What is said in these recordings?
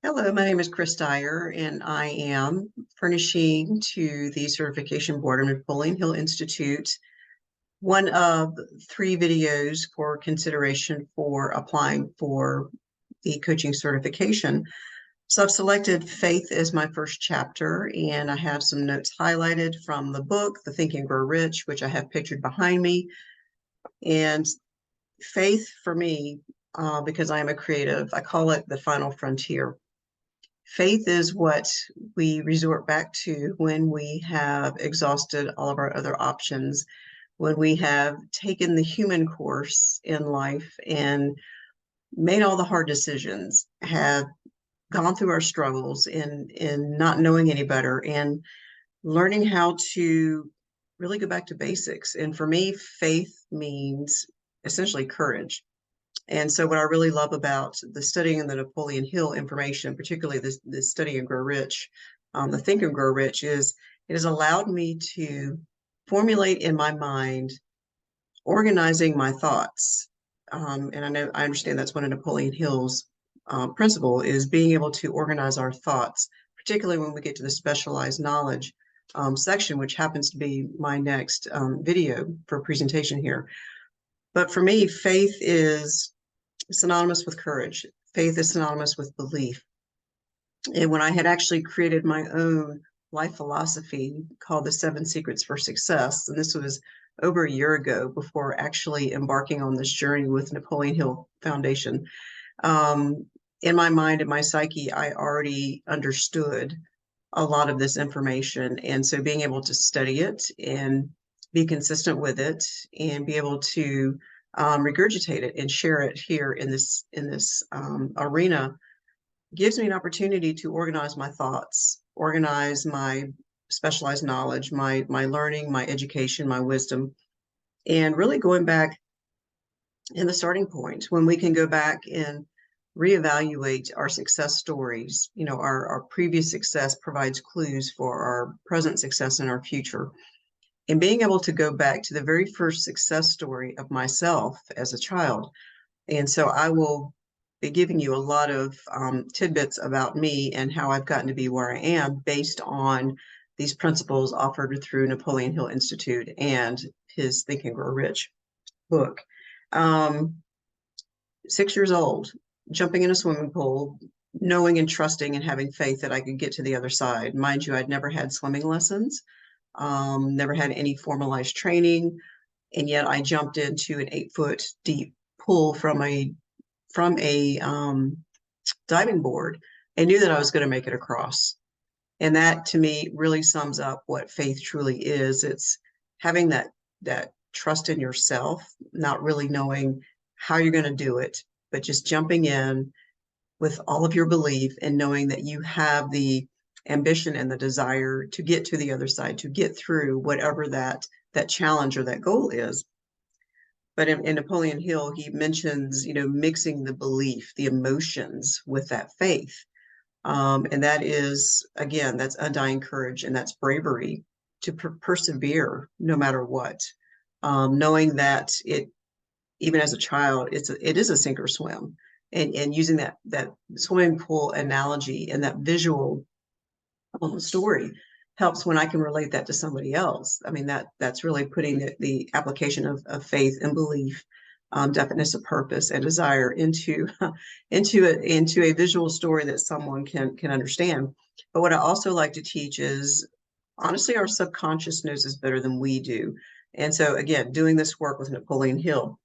Hello, my name is Chris Dyer, and I am furnishing to the certification board of Napoleon Hill Institute one of three videos for consideration for applying for the coaching certification. So I've selected faith as my first chapter, and I have some notes highlighted from the book, The Think and Grow Rich, which I have pictured behind me. And faith for me, because I am a creative, I call it the final frontier. Faith is what we resort back to when we have exhausted all of our other options, when we have taken the human course in life and made all the hard decisions, have gone through our struggles in not knowing any better and learning how to really go back to basics. And for me, faith means essentially courage. And so what I really love about the studying the Napoleon Hill information, particularly the study and grow rich, the think and grow rich, is it has allowed me to formulate in my mind, organizing my thoughts. And I understand that's one of Napoleon Hill's principle is being able to organize our thoughts, particularly when we get to the specialized knowledge section, which happens to be my next video for presentation here. But for me, faith is synonymous with courage. Faith is synonymous with belief. And when I had actually created my own life philosophy called The Seven Secrets for Success, and this was over a year ago before actually embarking on this journey with Napoleon Hill Foundation, in my mind and my psyche, I already understood a lot of this information. And so being able to study it and be consistent with it and be able to regurgitate it and share it here in this arena gives me an opportunity to organize my thoughts, organize my specialized knowledge, my learning, my education, my wisdom, and really going back in the starting point when we can go back and reevaluate our success stories. You know, our previous success provides clues for our present success and our future. And being able to go back to the very first success story of myself as a child. And so I will be giving you a lot of tidbits about me and how I've gotten to be where I am based on these principles offered through Napoleon Hill Institute and his Think and Grow Rich book. 6 years old, jumping in a swimming pool, knowing and trusting and having faith that I could get to the other side. Mind you, I'd never had swimming lessons. Never had any formalized training, and yet I jumped into an 8-foot deep pool from a diving board and knew that I was going to make it across. And that to me really sums up what faith truly is. It's having that trust in yourself, not really knowing how you're going to do it, but just jumping in with all of your belief and knowing that you have the ambition and the desire to get to the other side, to get through whatever that challenge or that goal is. But in Napoleon Hill, he mentions, you know, mixing the belief, the emotions with that faith. And that is, again, that's undying courage and that's bravery to persevere no matter what. Knowing that even as a child, it is a sink or swim. And using that swimming pool analogy and that visual story helps when I can relate that to somebody else. I mean, that's really putting the application of faith and belief, definiteness of purpose and desire into a visual story that someone can understand. But what I also like to teach is, honestly, our subconscious knows us better than we do. And so again, doing this work with Napoleon Hill,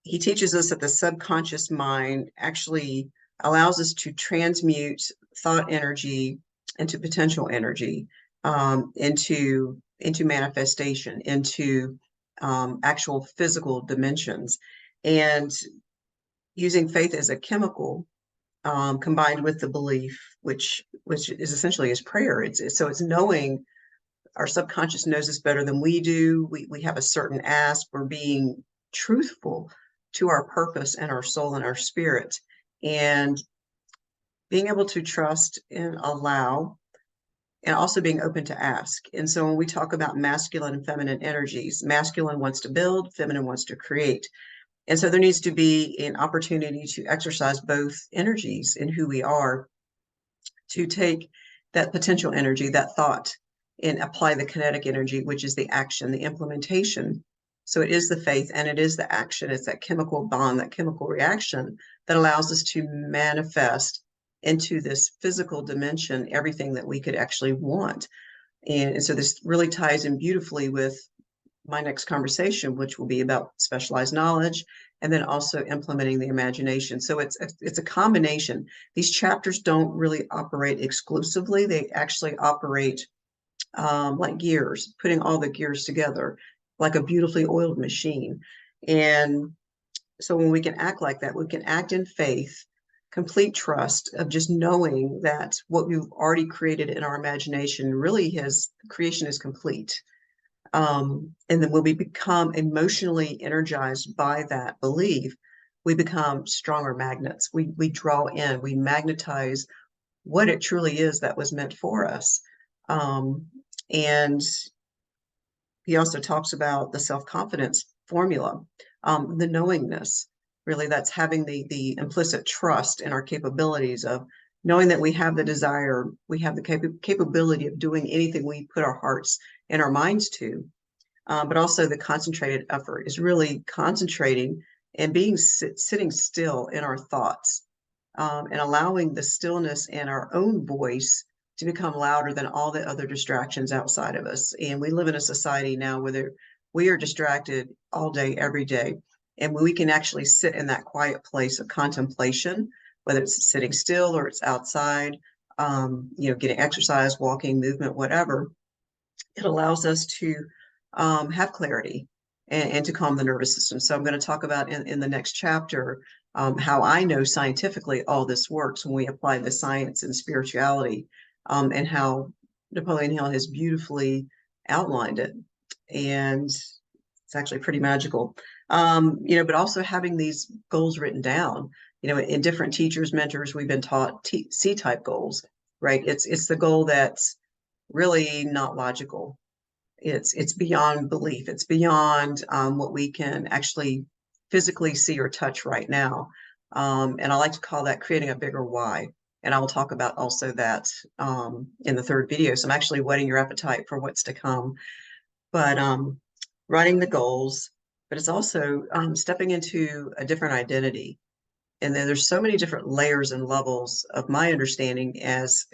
he teaches us that the subconscious mind actually allows us to transmute thought energy into potential energy, into manifestation, into actual physical dimensions. And using faith as a chemical combined with the belief, which is essentially is prayer. So it's knowing our subconscious knows us better than we do. We have a certain ask. We're being truthful to our purpose and our soul and our spirit, and being able to trust and allow, and also being open to ask. And so when we talk about masculine and feminine energies, masculine wants to build, feminine wants to create. And so there needs to be an opportunity to exercise both energies in who we are to take that potential energy, that thought, and apply the kinetic energy, which is the action, the implementation. So it is the faith and it is the action. It's that chemical bond, that chemical reaction that allows us to manifest into this physical dimension everything that we could actually want. And so this really ties in beautifully with my next conversation, which will be about specialized knowledge and then also implementing the imagination. So it's a combination. These chapters don't really operate exclusively. They actually operate like gears, putting all the gears together like a beautifully oiled machine. And so when we can act like that, we can act in faith, complete trust of just knowing that what we've already created in our imagination really has creation is complete. And then when we become emotionally energized by that belief, we become stronger magnets. We draw in, we magnetize what it truly is that was meant for us. And he also talks about the self-confidence formula, the knowingness. Really, that's having the implicit trust in our capabilities of knowing that we have the desire, we have the capability of doing anything we put our hearts and our minds to. But also the concentrated effort is really concentrating and being sitting still in our thoughts, and allowing the stillness in our own voice to become louder than all the other distractions outside of us. And we live in a society now where we are distracted all day, every day. And when we can actually sit in that quiet place of contemplation, whether it's sitting still or it's outside, getting exercise, walking, movement, whatever, it allows us to have clarity and to calm the nervous system. So I'm going to talk about in the next chapter how I know scientifically all this works when we apply the science and spirituality, and how Napoleon Hill has beautifully outlined it. And it's actually pretty magical. But also having these goals written down, in different teachers, mentors, we've been taught C-type goals, right? It's the goal that's really not logical. It's beyond belief. It's beyond what we can actually physically see or touch right now. And I like to call that creating a bigger why. And I will talk about also that in the third video. So I'm actually whetting your appetite for what's to come. But writing the goals, but it's also stepping into a different identity. And then there's so many different layers and levels of my understanding as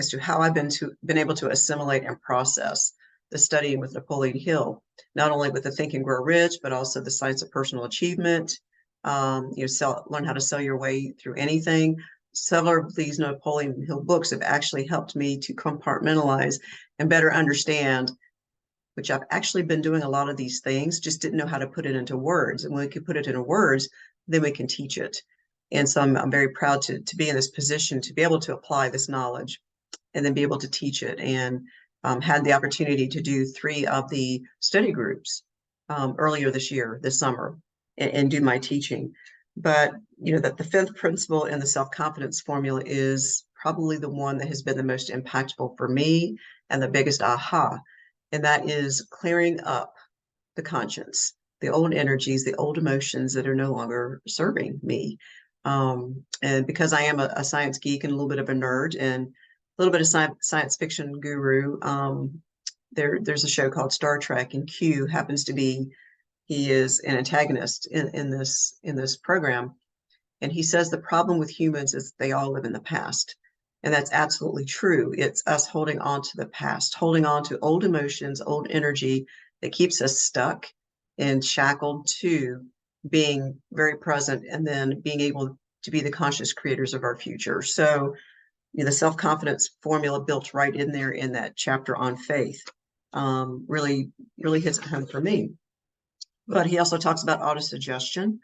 to how I've been able to assimilate and process the studying with Napoleon Hill, not only with the Think and Grow Rich, but also the Science of Personal Achievement. Learn how to sell your way through anything. Several of these Napoleon Hill books have actually helped me to compartmentalize and better understand, which I've actually been doing a lot of these things, just didn't know how to put it into words. And when we can put it into words, then we can teach it. And so I'm very proud to be in this position to be able to apply this knowledge and then be able to teach it. And had the opportunity to do 3 of the study groups earlier this summer, and do my teaching. But that the 5th principle in the self-confidence formula is probably the one that has been the most impactful for me and the biggest aha. And that is clearing up the conscience, the old energies, the old emotions that are no longer serving me. And because I am a science geek and a little bit of a nerd and a little bit of science fiction guru, there's a show called Star Trek, and Q happens to be, he is an antagonist in this program. And he says the problem with humans is they all live in the past. And that's absolutely true. It's us holding on to the past, holding on to old emotions, old energy that keeps us stuck and shackled to being very present and then being able to be the conscious creators of our future. So the self-confidence formula built right in there in that chapter on faith really hits it home for me. But he also talks about autosuggestion.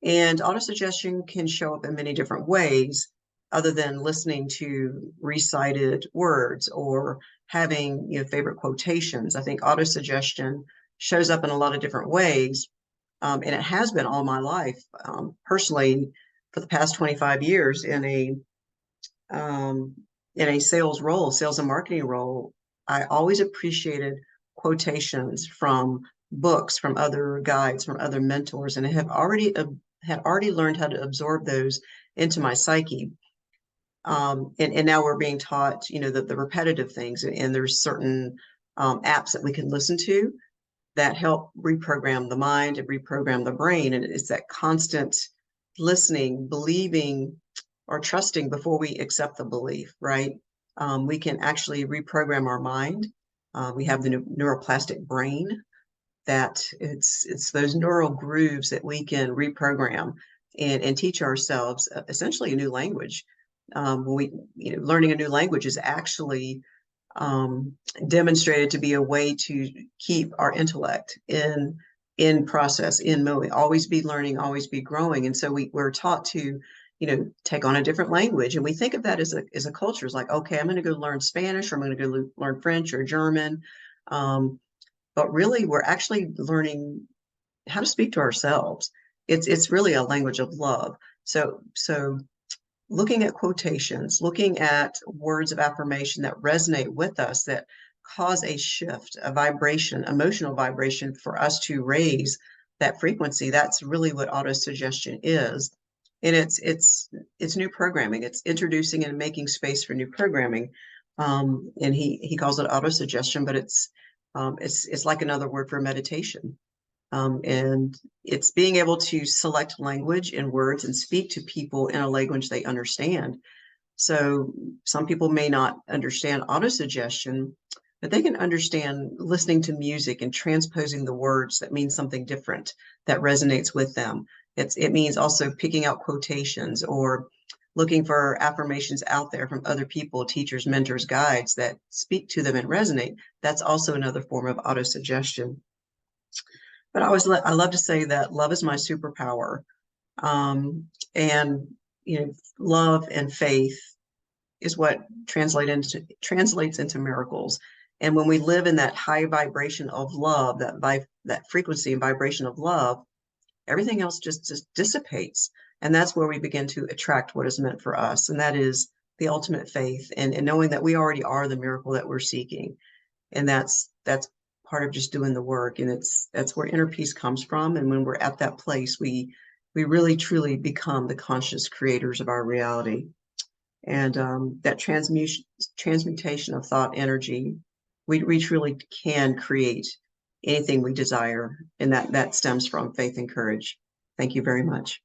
And autosuggestion can show up in many different ways other than listening to recited words or having favorite quotations. I think autosuggestion shows up in a lot of different ways. And it has been all my life. Personally, for the past 25 years in a sales and marketing role, I always appreciated quotations from books, from other guides, from other mentors, and I had already learned how to absorb those into my psyche. And now we're being taught, you know, the repetitive things, and there's certain apps that we can listen to that help reprogram the mind and reprogram the brain. And it's that constant listening, believing, or trusting before we accept the belief, right? We can actually reprogram our mind. We have the neuroplastic brain, that it's those neural grooves that we can reprogram and teach ourselves essentially a new language. Learning a new language is actually demonstrated to be a way to keep our intellect in process, in moving, always be learning, always be growing. And so we're taught to, take on a different language. And we think of that as a culture. It's like, okay, I'm going to go learn Spanish, or I'm going to go learn French or German. But really, we're actually learning how to speak to ourselves. It's really a language of love. So looking at quotations, looking at words of affirmation that resonate with us, that cause a shift, a vibration, emotional vibration for us to raise that frequency. That's really what autosuggestion is. And it's new programming. It's introducing and making space for new programming. And he calls it autosuggestion, but it's like another word for meditation. And it's being able to select language and words and speak to people in a language they understand. So some people may not understand autosuggestion, but they can understand listening to music and transposing the words that mean something different, that resonates with them. It means also picking out quotations or looking for affirmations out there from other people, teachers, mentors, guides that speak to them and resonate. That's also another form of autosuggestion. But I love to say that love is my superpower. And love and faith is what translates into miracles. And when we live in that high vibration of love, that frequency and vibration of love, everything else just dissipates. And that's where we begin to attract what is meant for us. And that is the ultimate faith, and knowing that we already are the miracle that we're seeking. And that's part of just doing the work. And that's where inner peace comes from. And when we're at that place, we really truly become the conscious creators of our reality. And that transmutation of thought energy, we truly can create anything we desire. And that stems from faith and courage. Thank you very much.